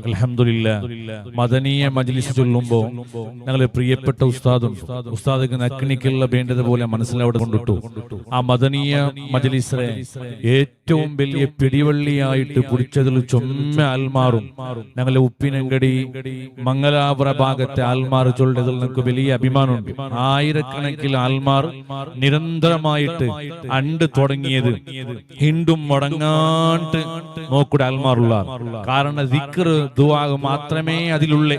അൽഹംദുലില്ലാഹ്. മദനീയ മജ്ലിസ് ചൊല്ലുമ്പോൾ ഞങ്ങളെ പ്രിയപ്പെട്ട ഉസ്താദ് നക്കിണിക്കുള്ള വേണ്ടതുപോലെ മനസ്സിലവിടെ കൊണ്ടിട്ടു. ആ മദനീയ മജ്ലിസിനെ ഏറ്റവും വലിയ പിടിവള്ളിയായിട്ട് പിടിച്ചതിൽ ചൊമ്മ ആൽമാറും ഞങ്ങളെ ഉപ്പിനങ്കടി മംഗലാപുര ഭാഗത്തെ ആൽമാർ ചൊല്ലതിൽ നമുക്ക് വലിയ അഭിമാനമുണ്ട്. ആയിരക്കണക്കിൽ ആൽമാർ നിരന്തരമായിട്ട് അണ്ട് തുടങ്ങിയത് ഹിണ്ടും മുടങ്ങാണ്ട് നോക്കൂടെ ആൽമാറുള്ള. കാരണം ദിക്ർ ദുആ മാത്രമേ അതിലുള്ള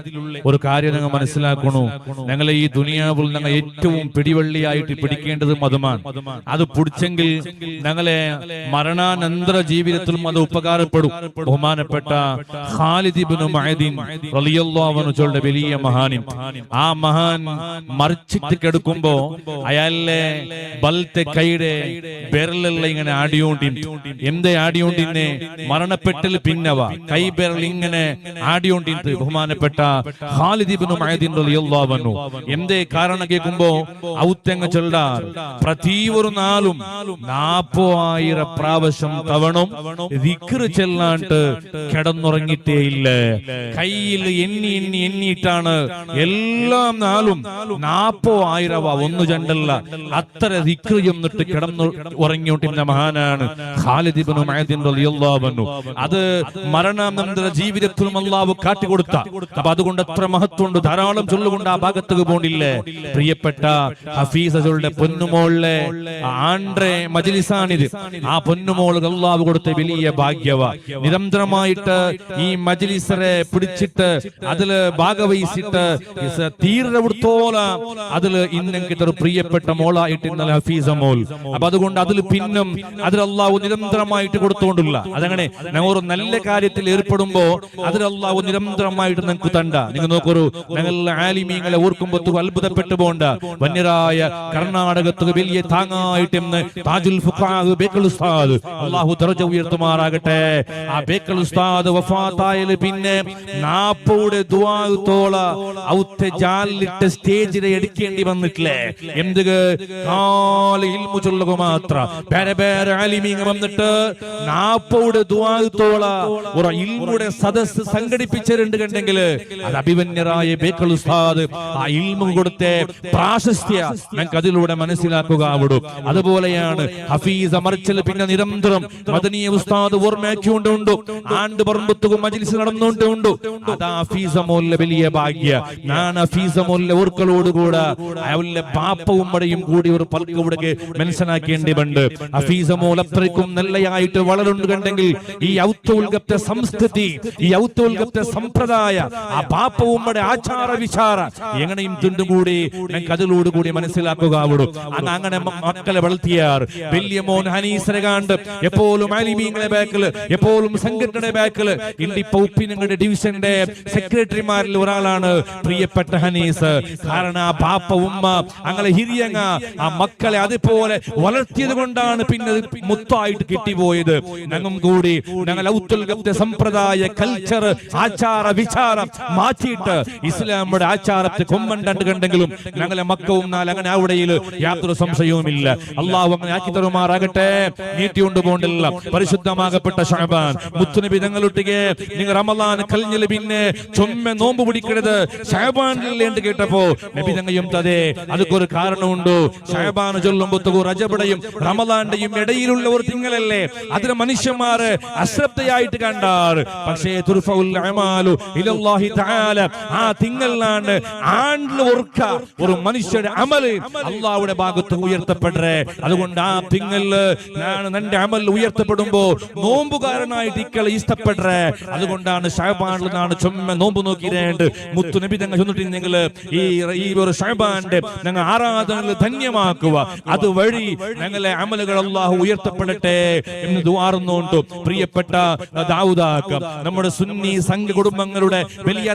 ഒരു കാര്യം ഞങ്ങൾ മനസ്സിലാക്കണു. ഞങ്ങളെ ഈ ദുനിയാവിൽ ഞങ്ങൾ ഏറ്റവും പിടിവള്ളിയായിട്ട് പിടിക്കേണ്ടത് മതമാണ്. അത് പിടിച്ചെങ്കിൽ ഞങ്ങളെ മരണാനന്തര ജീവിതത്തിലും അത് ഉപകാരപ്പെടും. ബഹുമാനപ്പെട്ട ഖാലിദ് ഇബ്നു മഅദിൻ റളിയല്ലാഹു അൻഹു ചൊല്ലുന്ന വലിയ മഹാനും ആ മഹാൻ മരിച്ചിട്ട് കിടക്കുമ്പോ അയാളെ ബലത്തെ കൈയുടെ ബെരലെല്ലാം ഇങ്ങനെ ആടിയോണ്ടി എന്തേ ആടിയോണ്ടിന്നെ മരണപ്പെട്ടിൽ പിന്നവ കൈ ബെരൽ ഇങ്ങനെ ആടിയോണ്ടിട്ട് ബഹുമാനപ്പെട്ട ഖാലിദ് ഇബ്നു മഅദിൻ റളിയല്ലാഹു അൻഹു എന്തേ കാരണം കേൾക്കുമ്പോ ഔത്തങ്ങ ചൊല്ലാർ പ്രതി ഒരു നാളും 40,000 പ്രാവശ്യം തവണ ദിക്ർ ചെല്ലാണ്ട് കിടന്നുറങ്ങിട്ടേ ഇല്ല. കയ്യിൽ എണ്ണിയിട്ടാണ് എല്ലാ നാളും 40,000 ഒന്നു രണ്ടല്ല അത്ര ദിക്ർ എന്നിട്ട് കിടന്നു ഉറങ്ങിയോണ്ടിരുന്ന മഹാനാണ് ഖാലിദ് ഇബ്നു മഅദിൻ റളിയല്ലാഹു അൻഹു. അത് മരണാനന്തര ജീവിതത്തിലും അല്ലാഹു കാട്ടിക്കൊടുത്ത. അപ്പൊ അതുകൊണ്ട് എത്ര മഹത്വമുണ്ട്. ധാരാളം ചൊല്ലുകൊണ്ട് ആ ഭാഗത്തേക്ക് പോണില്ലേ. പ്രിയപ്പെട്ട ഹഫീസകളുടെ പൊന്നുമോളിലെ ആൻഡ്രെ മജ്ലിസാണിത്. ആ പൊന്നുമോൾ അല്ലാഹു കൊടുത്ത വലിയ ഭാഗ്യവ. നിരന്തരമായിട്ട് ഈ മജ്ലിസറെ പിടിച്ചിട്ട് അതില് ഭാഗവഹിച്ചിട്ട് തീർത്തോല അതില് ഇന്നൊരു പ്രിയപ്പെട്ട മോളായിട്ട് ഇന്നലെ ഹഫീസ മോൾ. അപ്പൊ അതുകൊണ്ട് അതിൽ പിന്നും അതിൽ അല്ലാഹു നിരന്തരമായിട്ട് കൊടുത്തുകൊണ്ടില്ല. അതങ്ങനെ ഞങ്ങൾ ഒരു നല്ല കാര്യത്തിൽ ഏർപ്പെടുമ്പോ അതിൽ അല്ലാഹു നിരന്തരമായിട്ട് നിങ്ങൾക്ക് തണ്ട. നിങ്ങൾ നോക്കൊരു ഞങ്ങളുടെ ആലിമീങ്ങളെ ഓർക്കുമ്പോ അത്ഭുതപ്പെട്ടു പോണ്ട. വന്യരായ കർണാടകത്ത് വലിയ താങ്ങായിട്ട് താജുൽ ഫുഖാഹ് ബേക്കൽ ഉസ്താദ് അല്ലാഹു ദർജ ഉയർത്തുമാറാകട്ടെ. ആ ബേക്കൽ ഉസ്താദ് വഫാത്തായല് പിന്നെ 40 ദുആത്തോള ഔത്തെ ജാലിട്ട് സ്റ്റേജിലെ എടുക്കേണ്ടി വന്നിട്ടില്ലേ. എന്ത് കാല ഇൽമു ചൊല്ലുക മാത്ര വേറെ വേറെ ആലിമീങ്ങൾ വന്നിട്ട് 40 ദുആത്തോള ഒരു ഇൽമുടെ സദസ്സ് സംഘടിപ്പിച്ചിട്ടുണ്ട് കണ്ടെങ്കിൽ അത് അഭിമന്യരായ ബേക്കൽ ഉസ്താദ് ആ ഇൽമു കൊടുത്ത പ്രാശസ്ത്യ ഞങ്ങൾക്ക് അതിലൂടെ മനസ്സിലാക്കുക ആവിടും. അതുപോലെയാണ് ഹഫീസ മറിച്ചൽ പിന്നെ നിരന്തരം മദനീയ ഉസ്താദ് ഓർമ്മയാക്കിക്കൊണ്ടുണ്ട്. ആണ്ട് പറമ്പത്തും മജ്ലിസ് നടന്നുകൊണ്ടുണ്ട്. അതാ ഹഫീസ മോലിലെ വലിയ ഭാഗ്യ. ഞാൻ ഹഫീസ മോലിലെ ഓർക്കളോടുകൂടെ അവരുടെ പാപ്പവും മടയും കൂടി ഒരു പൽക്കൂടെ മനസ്സിലാക്കേണ്ടിയുണ്ട്. ഹഫീസ മോൽ അത്രയ്ക്കും നല്ലയായിട്ട് വളരുണ്ട് കണ്ടെങ്കിൽ ഈ ഔത്തോൽഗത്തെ സംസ്കൃതി ഈ ഔത്തോൽഗത്തെ സമ്പ്രദായ ആ പാപ്പവും മട ആചാര വിചാര എങ്ങനെയും തുണ്ടുകൂടി ഞങ്ങൾക്ക് അതിലൂടെ മനസ്സിലാക്കുക ആവിടും. അങ്ങനെ മക്കളെ വളർത്തിയാർ വലിയ മോൻ ഹനീസിനെ കണ്ട് എപ്പോഴും ആലിമീങ്ങളെ ബാക്കില് എപ്പോഴും സംഘടനയുടെ ബാക്കില് ഇപ്പൊ ഉപ്പിനങ്ങളുടെ ഡിവിഷന്റെ സെക്രട്ടറിമാരിൽ ഒരാളാണ് പ്രിയപ്പെട്ട ഹനീസ്. കാരണം ആ പാപ്പ ഉമ്മ അങ്ങനെ ഹിരിയങ്ങ ആ മക്കളെ അതുപോലെ വളർത്തിയത് കൊണ്ടാണ് പിന്നെ മുത്തായിട്ട് കിട്ടിപ്പോയത്. ഞങ്ങൾ കൂടി ഞങ്ങൾ ഔത്തുൽഗത്തെ സമ്പ്രദായ കൾച്ചർ ആചാര വിചാരം മാറ്റിയിട്ട് ഇസ്ലാമിയുടെ ആചാരത്തെ കൊമ്മണ്ടണ്ട് കണ്ടെങ്കിലും ഞങ്ങളെ മക്കവും അങ്ങനെ അവിടെയിൽ യാതൊരു സംശയവുമില്ല. അള്ളാഹു അങ്ങനെ ആക്കി തരുമാറാകട്ടെ. നീട്ടിക്കൊണ്ട് പോകണ്ടില്ല. പരിശുദ്ധമാകപ്പെട്ട ശഅബാൻ മുത്തുനബി തങ്ങളൊട്ടിಗೆ നിങ്ങൾ റമളാൻ കഴിഞ്ഞില്ല പിന്നെ ചൊമ്മ നോമ്പ് പിടിക്കരുത് ശഅബാനിൽ എന്ന് കേട്ടപ്പോ നബി തങ്ങയും തതേ അതൊക്കെ ഒരു കാരണമുണ്ട്. ശഅബാൻ ചൊല്ലുമ്പോൾ റജബിന്റെയും റമളാന്റെയും ഇടയിലുള്ള ഒരു തിങ്കളല്ലേ. അതിന് മനുഷ്യന്മാര് അശ്രദ്ധയായിട്ട് കണ്ടാർ. പക്ഷേ തുർഫഉൽ അമാലു ഇലല്ലാഹി തആല ആ തിങ്കളിലാണ് ആണ്ടിൽ ഓർക്ക ഒരു മനുഷ്യരുടെ അമല് അള്ളാഹുവിന്റെ ഭാഗത്ത് ഉയർത്തപ്പെടേ. അതുകൊണ്ട് ആ തിങ്കളില് നിന്റെ അമൽ ഉയർത്തപ്പെടുമ്പോ നോമ്പുകാരനായിട്ട് ഇക്കളെ ഇഷ്ടപ്പെടേ. അതുകൊണ്ടാണ് ശഅബാനിൽ നാണ് ചൊമ്മ നോമ്പ് നോക്കിയിട്ട് മുത്തു നബി തങ്ങൾ ചൊന്നിട്ട് നിങ്ങൾ ഈ ഒരു ശഅബാന്റെ ഞങ്ങൾ ആരാധനകൾ ധന്യമാക്കുക. അതുവഴി ഞങ്ങളെ അമലുകൾ അല്ലാഹു ഉയർത്തപ്പെടട്ടെ എന്ന് ദുആറുന്നുണ്ട്. പ്രിയപ്പെട്ട ദാവൂദാക്ക നമ്മുടെ സുന്നി സംഘ കുടുംബങ്ങളുടെ വലിയ